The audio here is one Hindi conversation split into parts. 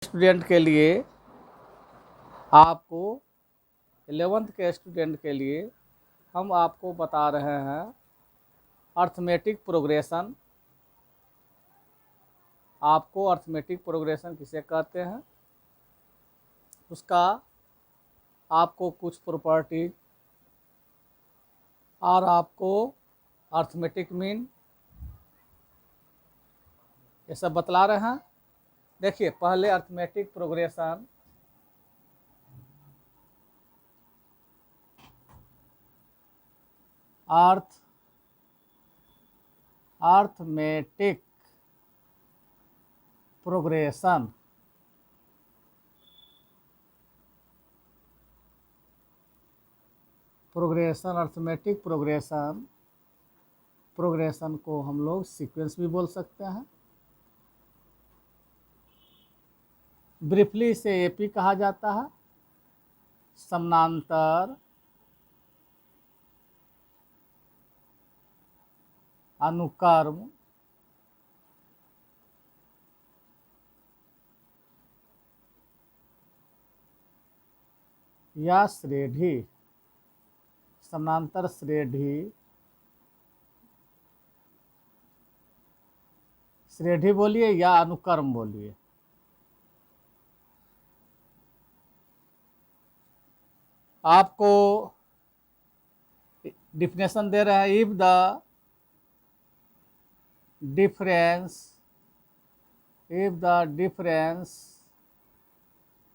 स्टूडेंट के लिए आपको 11th के स्टूडेंट के लिए हम आपको बता रहे हैं अर्थमेटिक प्रोग्रेशन। आपको अर्थमेटिक प्रोग्रेशन किसे कहते हैं, उसका आपको कुछ प्रॉपर्टीज और आपको अर्थमेटिक मीन ये सब बतला रहे हैं। देखिए, पहले arithmetic progression arithmetic progression arithmetic progression को हम लोग सीक्वेंस भी बोल सकते हैं। ब्रीफली इसे एपी कहा जाता है, समानांतर अनुक्रम या श्रेणी, समानांतर श्रेणी बोलिए या अनुक्रम बोलिए। आपको डिफिनेशन दे रहे हैं, if the difference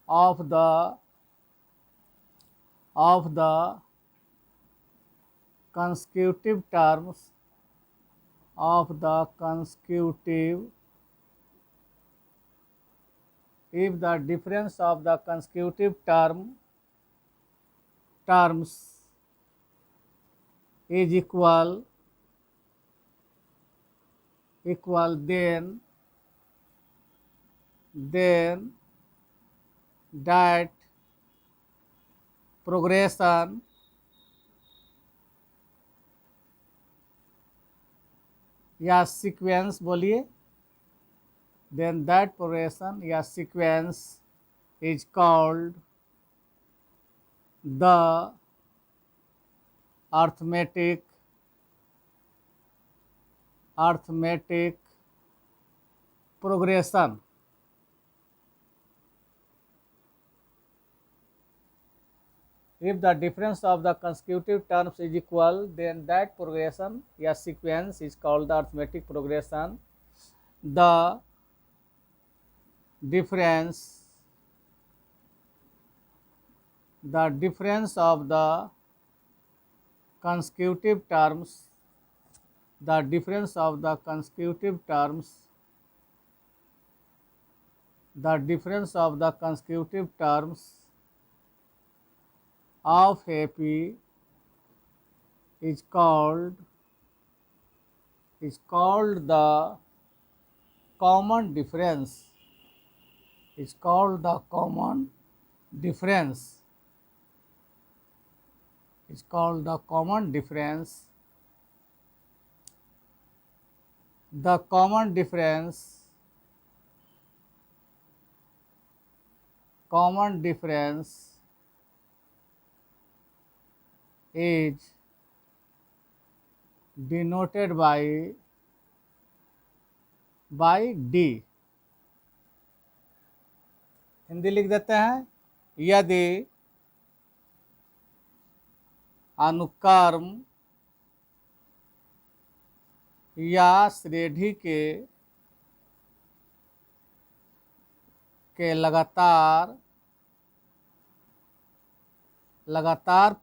of the consecutive terms if the difference of the consecutive terms is equal then that progression या सीक्वेंस बोलिए, then that progression या sequence is called the arithmetic progression। If the difference of the consecutive terms is equal, then that progression या sequence is called the arithmetic progression। The difference of the consecutive terms of AP is called the common difference, The common difference is denoted by D। Hindi लिख देते हैं, यदि अनुक्रम या श्रेणी के लगातार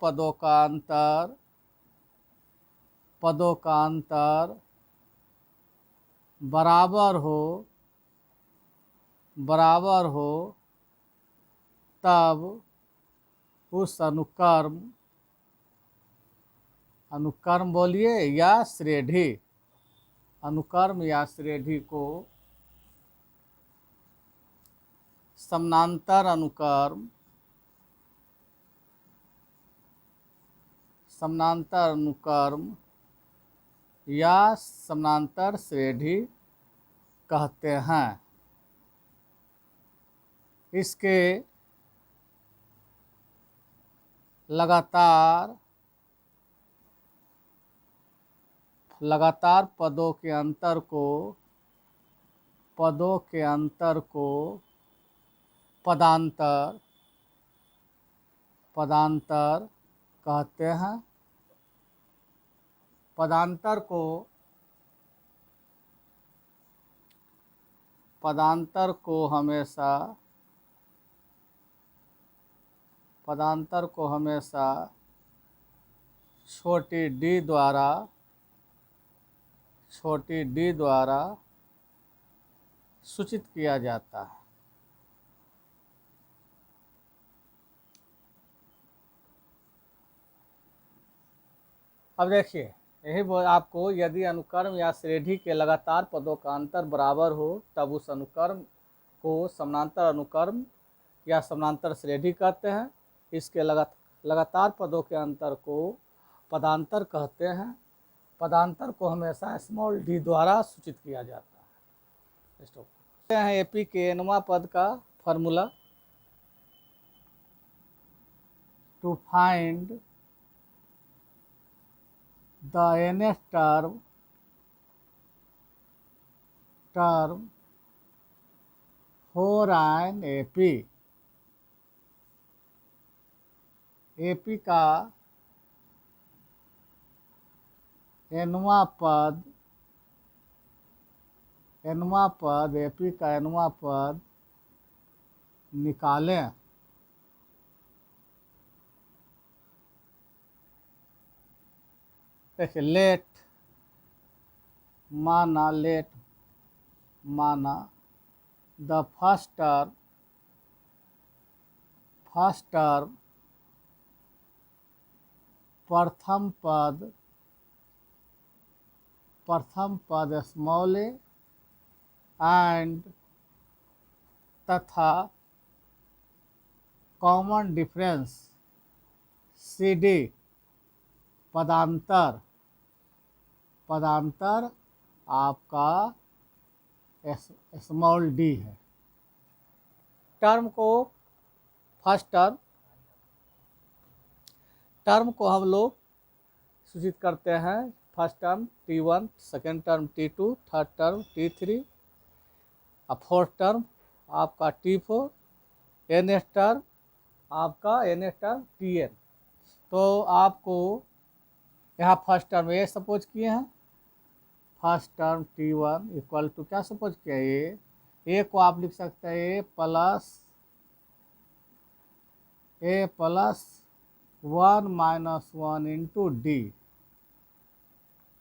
पदों का अंतर बराबर हो तब उस अनुक्रम बोलिए या श्रेणी को समानांतर अनुक्रम या समानांतर श्रेणी कहते हैं। इसके लगातार पदों के अंतर को पदांतर कहते हैं। पदांतर को हमेशा छोटी डी द्वारा सूचित किया जाता है। अब देखिए, यही आपको यदि अनुक्रम या श्रेणी के लगातार पदों का अंतर बराबर हो तब उस अनुक्रम को समानांतर अनुक्रम या समानांतर श्रेणी कहते हैं। इसके लगातार पदों के अंतर को पदांतर कहते हैं। पदांतर को हमेशा स्मॉल डी द्वारा सूचित किया जाता है। स्टॉप हैं एपी के एनवां पद का formula. To find the nth term for an AP का एनवां पद AP का एनवां पद निकालें। देखिए, लेट माना द फर्स्ट टर्म प्रथम पद स्मॉल ए एंड तथा कॉमन डिफरेंस CD पदांतर आपका स्मॉल डी है। टर्म को फर्स्ट टर्म को हम लोग सूचित करते हैं। First term T1, second term T2, third term T3 और फोर्थ टर्म आपका T4, nth टर्म आपका Tn। तो आपको यहाँ फर्स्ट टर्म ए सपोज किए हैं। First term T1 equal to क्या सपोज किया, ए को आप लिख सकते हैं ए plus 1 minus 1 into d.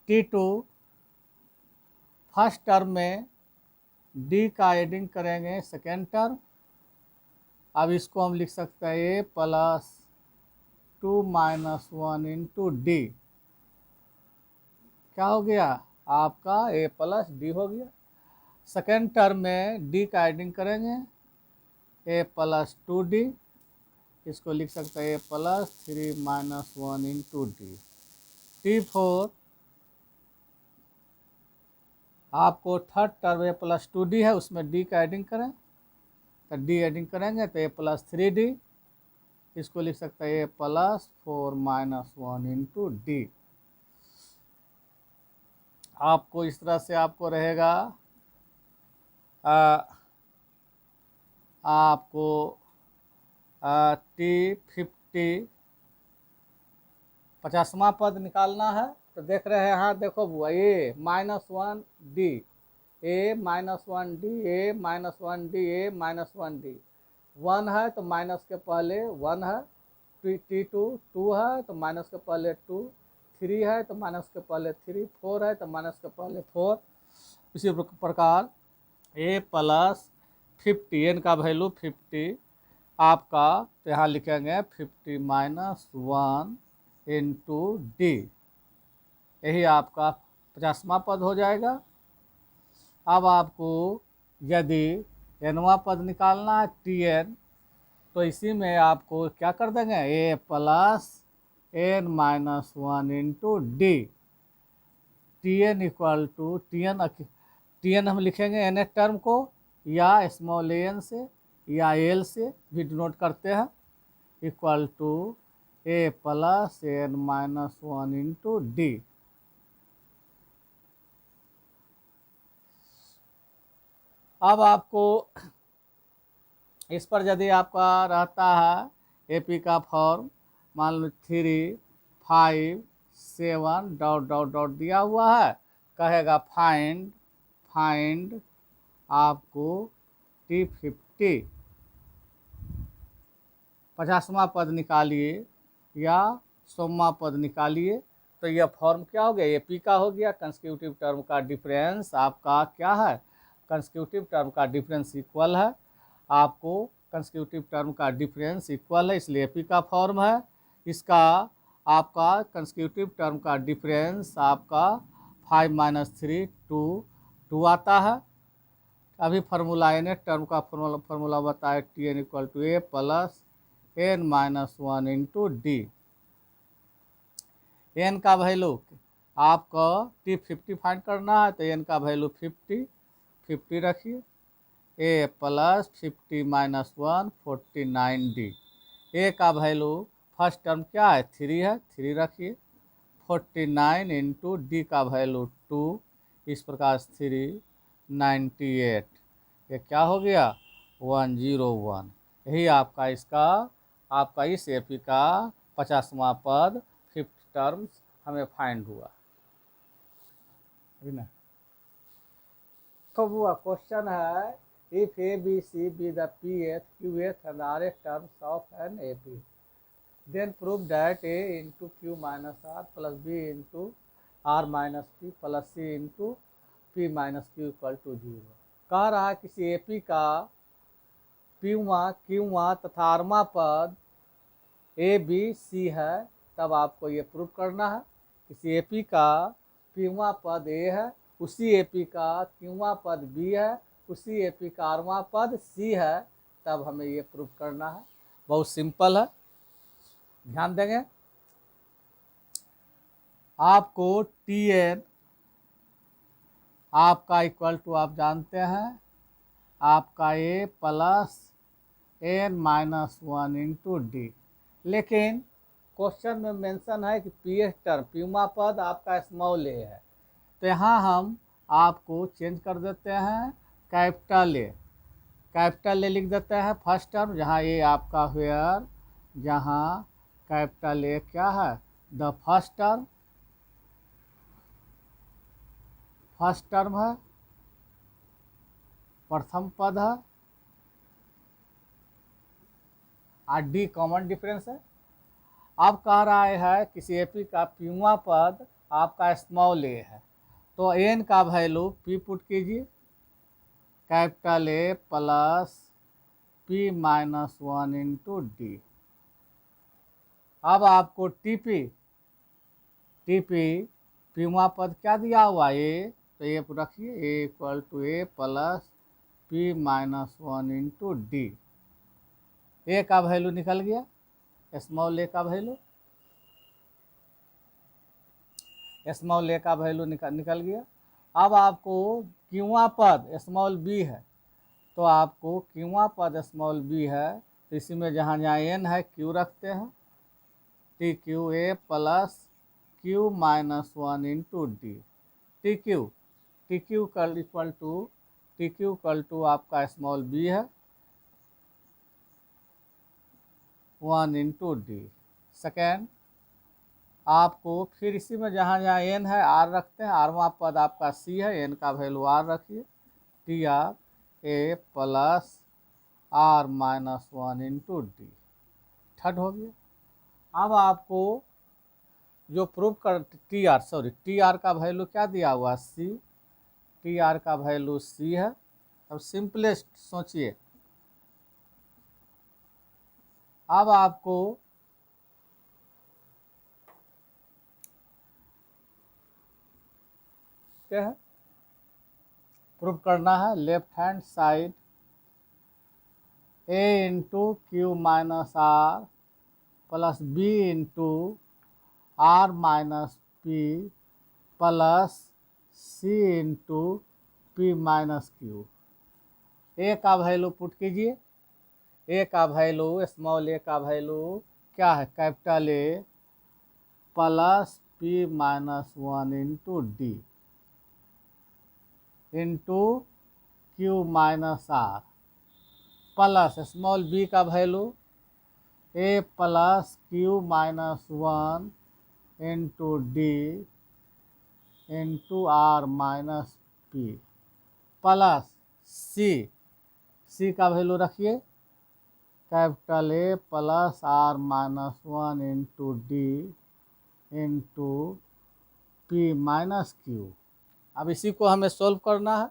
T2 first term में डी का एडिंग करेंगे सेकेंड टर्म। अब इसको हम लिख सकते हैं ए प्लस 2 माइनस 1 इंटू डी। क्या हो गया आपका ए प्लस डी हो गया। सेकेंड टर्म में डी का एडिंग करेंगे ए प्लस 2d। इसको लिख सकते हैं ए plus 3 minus 1 into d. T4 आपको थर्ड टर्म ए प्लस 2d है, उसमें डी का एडिंग करें तो डी एडिंग करेंगे तो ए प्लस 3d। इसको लिख सकते हैं ए प्लस 4 माइनस 1 इंटू डी। आपको इस तरह से आपको रहेगा आपको T50 50वां पद निकालना है। तो देख रहे हैं यहाँ, देखो बुआ ए माइनस 1d, ए माइनस 1d, ए माइनस 1d, ए माइनस 1d। 1 है तो माइनस के पहले 1 है। T2 2 है तो माइनस के पहले 2, 3 है तो माइनस के पहले 3, 4 है तो माइनस के पहले 4। इसी प्रकार ए प्लस 50 एन का वैल्यू 50 आपका, तो यहाँ लिखेंगे 50 माइनस 1 इंटू डी। यही आपका 50वां पद हो जाएगा। अब आपको यदि nवां पद निकालना है Tn, तो इसी में आपको क्या कर देंगे a plus n minus 1 into d. Tn equal to Tn हम लिखेंगे nth टर्म को या स्मॉल एन से या एल से भी डिनोट करते हैं, equal to a plus N minus one into D. अब आपको इस पर यदि आपका रहता है एपी का फॉर्म, मान लो 3, 5, 7 डॉट डॉट डॉट दिया हुआ है, कहेगा फाइंड आपको T50 50वां पद निकालिए या 100वां पद निकालिए। तो यह फॉर्म क्या हो गया, एपी का हो गया। कंसेक्यूटिव टर्म का डिफरेंस आपका क्या है, कंसेक्यूटिव टर्म का डिफरेंस इक्वल है, आपको कंसेक्यूटिव टर्म का डिफरेंस इक्वल है, इसलिए एपी का फॉर्म है। इसका आपका कंसेक्यूटिव टर्म का डिफरेंस आपका 5 - 3 2 आता है। अभी फार्मूला एन टर्म का फार्मूला बताए, t n equal to a plus N minus one into d. N का वैल्यू आपको T50 फाइंड करना है, तो एन का वैल्यू 50 रखिए, A plus 50 minus 1 49 D. A का वैल्यू फर्स्ट टर्म क्या है, 3 है, 3 रखिए, 49 इंटू डी का वैल्यू 2, इस प्रकार 3 98, ये क्या हो गया 101। यही आपका इसका आपका इस एपी का 50वां पद 5th टर्म्स हमें फाइंड हुआ। तो वो क्वेश्चन है, if a b c be the pth qth and rth terms of an AP, then prove that a into q minus r plus b into r minus p plus c into p minus q equal to 0। कह रहा है किसी एपी का पीवा क्यूवा तथा आरवा पद ए बी सी है, तब आपको ये प्रूव करना है। किसी एपी का पीवा पद ए है, उसी एपी का क्यूवा पद बी है, उसी एपी का आरवा पद सी है, तब हमें ये प्रूव करना है। बहुत सिंपल है, ध्यान देंगे। आपको टी एन आपका इक्वल टू आप जानते हैं आपका a plus N minus one into d, लेकिन क्वेश्चन में मेंशन है कि पीएच टर्म प्यूमा पद आपका स्मॉल ए है, तो यहाँ हम आपको चेंज कर देते हैं, कैपिटल ए लिख देते हैं फर्स्ट टर्म, जहाँ ए आपका वेयर, जहाँ कैपिटल ए क्या है द फर्स्ट टर्म है, प्रथम पद है, और डी कॉमन डिफरेंस है। अब कह रहा है किसी एपी का पीवा पद आपका स्मॉल ए है, तो एन का वैल्यू पी पुट कीजिए, capital A plus P minus one into D. अब आपको टीपी पीवा पद क्या दिया हुआ ए, तो ये रखिए a equal to a plus P minus one into d. A का वैल्यू निकल गया, स्मॉल ए का वैल्यू, निकल गया। अब आपको क्यूआ पद स्मॉल बी है, तो आपको क्यूआ पद स्मॉल बी है, तो इसी में जहाँ जहाँ एन है क्यू रखते हैं, t q a plus Q minus one into d. T q equal to आपका स्मॉल बी है 1 इंटू डी। सेकेंड आपको फिर इसी में जहाँ जहाँ एन है आर रखते हैं, आरवा पद आपका सी है, एन का वैल्यू आर रखिए, t r a plus are minus one into d. Third हो गया। अब आपको जो प्रूव कर टी आर का वैल्यू क्या दिया हुआ सी, टी आर का वैल्यू सी है। अब सिंपलेस्ट सोचिए, अब आपको क्या है प्रूव करना है, left hand side a into Q minus are plus b into are minus P plus c into P minus q. A का वैल्यू पुट कीजिए, ए का वैल्यू, स्मॉल ए का वैल्यू क्या है, capital A plus P minus one into D into Q minus are plus small B का value A plus Q minus one into D into are minus P plus C का वैल्यू रखिए capital A plus are minus one into D into P minus Q. अब इसी को हमें सोल्व करना है।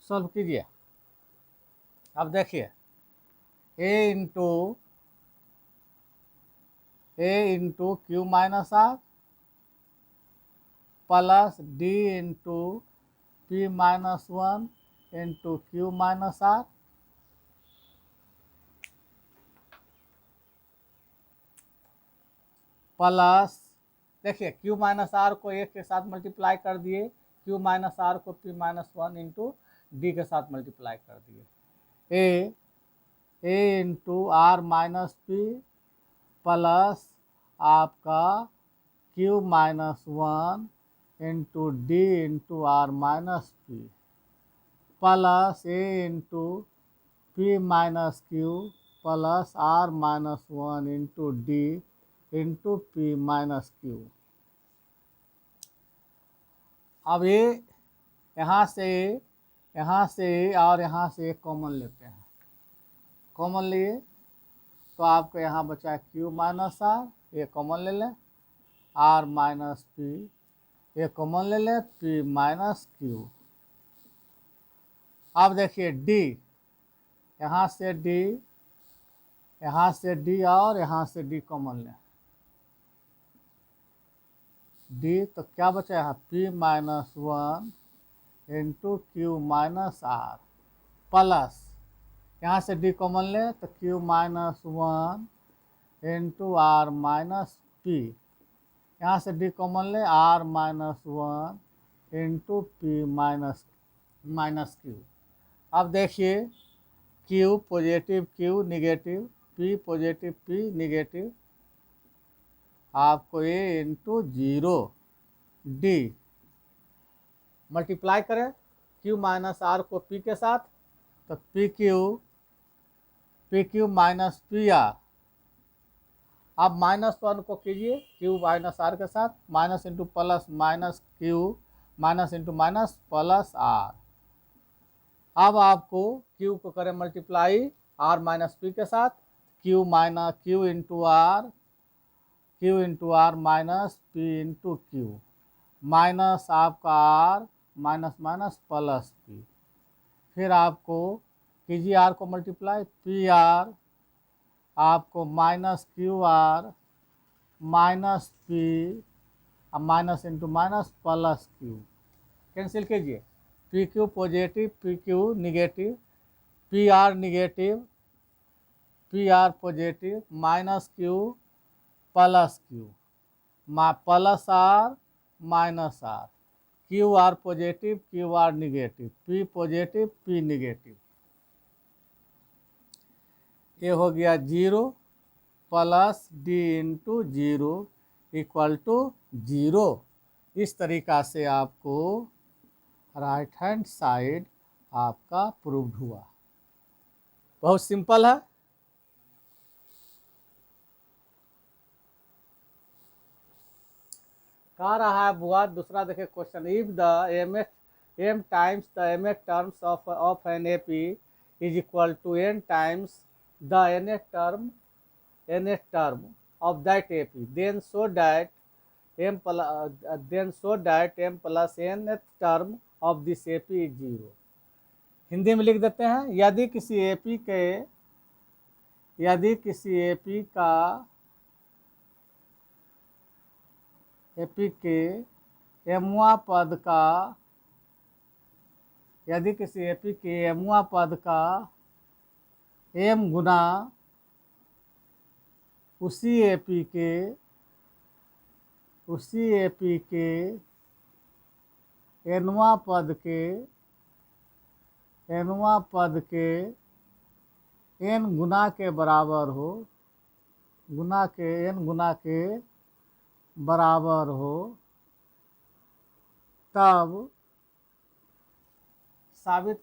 सोल्व कीजिए। अब देखिए A into Q minus are plus D into P minus one into Q minus are plus देखिए क्यू माइनस आर को एक के साथ मल्टीप्लाई कर दिए, क्यू माइनस आर को P minus one into D के साथ मल्टीप्लाई कर दिए। A into are minus P plus आपका Q minus one into D into are minus P plus A into P minus Q plus are minus one into D into P minus Q. अब ये यहाँ से और यहाँ से कॉमन लेते हैं। कॉमन लिए तो आपको यहाँ बचा क्यू माइनस आर, ये कॉमन ले लें, आर माइनस पी ये कॉमन ले लें, पी माइनस क्यू। अब देखिए डी, यहाँ से डी और यहाँ से डी कॉमन लें, डी तो क्या बचा यहाँ p minus one into Q minus are plus यहाँ से डी कॉमन ले तो q minus one into are minus p, यहाँ से डी कॉमन ले r minus one into P minus Q. अब देखिए q positive q negative, P positive P negative, आपको ए इंटू जीरो डी मल्टीप्लाई करें क्यू माइनस आर को पी के साथ तो p q minus p r. अब माइनस वन को कीजिए क्यू माइनस आर के साथ, minus into plus minus q minus into minus plus r. अब आपको क्यू को करें मल्टीप्लाई आर माइनस पी के साथ, Q into are minus P into Q minus आपका R minus minus plus P. फिर आपको कीजिए आर को मल्टीप्लाई, पी आर आपको minus Q R minus P minus into minus plus Q. Cancel कीजिए, P Q positive P Q negative, P R negative P R positive minus Q plus Q plus are minus R, Q R positive Q R negative, P positive P negative. ये हो गया zero plus D into zero equal to zero. इस तरीक़ा से आपको राइट हैंड साइड आपका प्रूव्ड हुआ। बहुत सिंपल है। कह रहा है बुआ दूसरा देखिए question, if the m times the mth terms of an AP is equal to n times the nth term of that AP, then show that m plus nth term of this AP is 0। Hindi में लिख देते हैं, यदि किसी AP के mवां पद का m गुना उसी AP के nवां पद के एनवा पद के एन गुना के बराबर हो, गुना के एन गुना के बराबर हो, तब साबित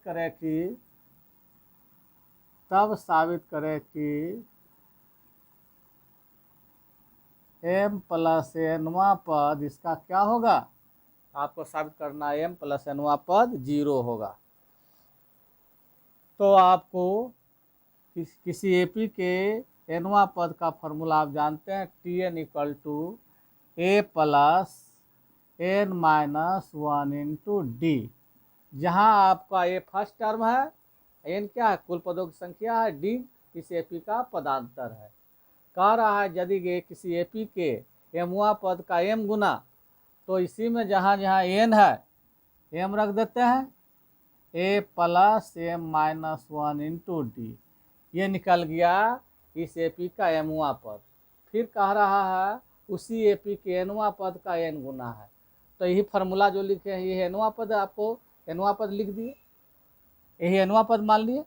करें कि m प्लस एनवा पद इसका क्या होगा, आपको साबित करना है m प्लस एनवा पद 0 होगा। तो आपको किसी एपी के एनवा पद का फॉर्मूला आप जानते हैं, Tn equal to a plus N minus 1 into d. जहाँ आपका ए फर्स्ट टर्म है, एन क्या है, कुल पदों की संख्या है, डी इस एपी का पदांतर है। कह रहा है यदि किसी एपी के एमवा पद का एम गुना, तो इसी में जहाँ जहाँ एन है एम रख देते हैं, ए plus M minus 1 into D. ये निकल गया इस एपी का एमवा पद। फिर कह रहा है उसी एपी के एनवा पद का एन गुना है, तो यही फार्मूला जो लिखे हैं ये एनवा पद, आपको एनवा पद लिख दिए, यही एनवा पद मान लिए।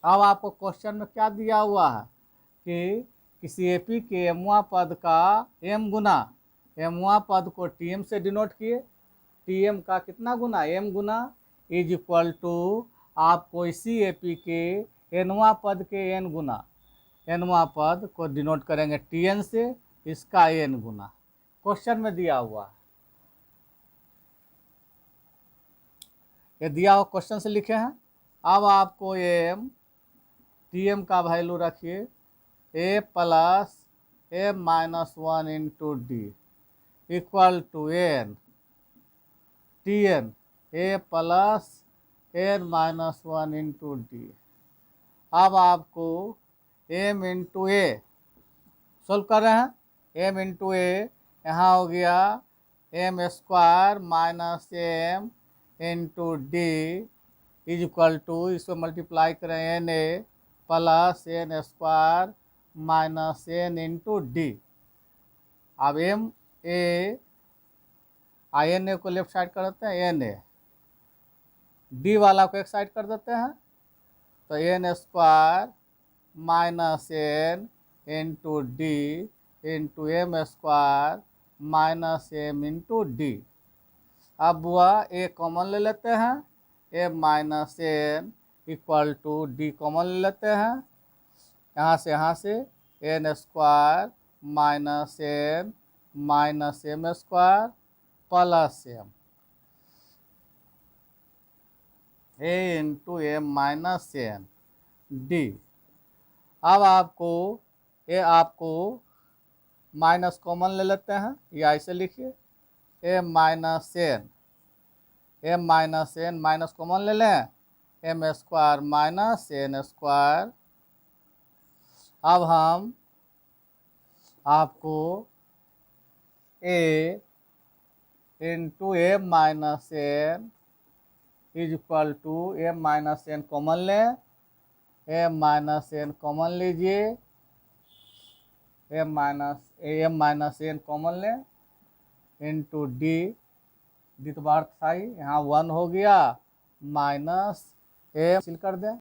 अब आपको क्वेश्चन में क्या दिया हुआ है कि किसी एपी के एमवा पद का एम गुना, एमवा पद को टीएम से डिनोट किए, टीएम का कितना गुना, एम गुना, इज इक्वल टू आपको इसी एपी के एनवा पद के एन गुना, एनवा पद को डिनोट करेंगे टीएन से, इसका एन गुना क्वेश्चन में दिया हुआ है। ये दिया हुआ क्वेश्चन से लिखे हैं। अब आपको एम टीएम का वैल्यू रखिए A plus M minus 1 into D equal to N TN A plus N minus 1 into D. अब आपको एम इंटू ए सोल्व कर रहे हैं, एम इंटू ए यहाँ हो गया M square minus M into D is equal to, इसको मल्टीप्लाई करें N A plus N square minus N into D. अब M A I N A को लेफ्ट साइड कर देते हैं, एन ए डी वाला को एक साइड कर देते हैं, तो N square minus N into D into M square minus M into D. अब वह ए कॉमन ले लेते हैं, A minus N equal to D common ले लेते हैं, यहाँ से N square minus N minus M square plus M A into M minus N D. अब आपको माइनस कॉमन ले लेते हैं, या ऐसे लिखिए M minus N minus common ले लें, M square minus N square. अब हम आपको ए into M minus N is equal to M minus N common लें, एम माइनस एन कॉमन लीजिए, एम माइनस एन कॉमन लें इंटू डी, डी तो बाहर था ही, यहाँ 1 हो गया, माइनस एम सिल कर दें,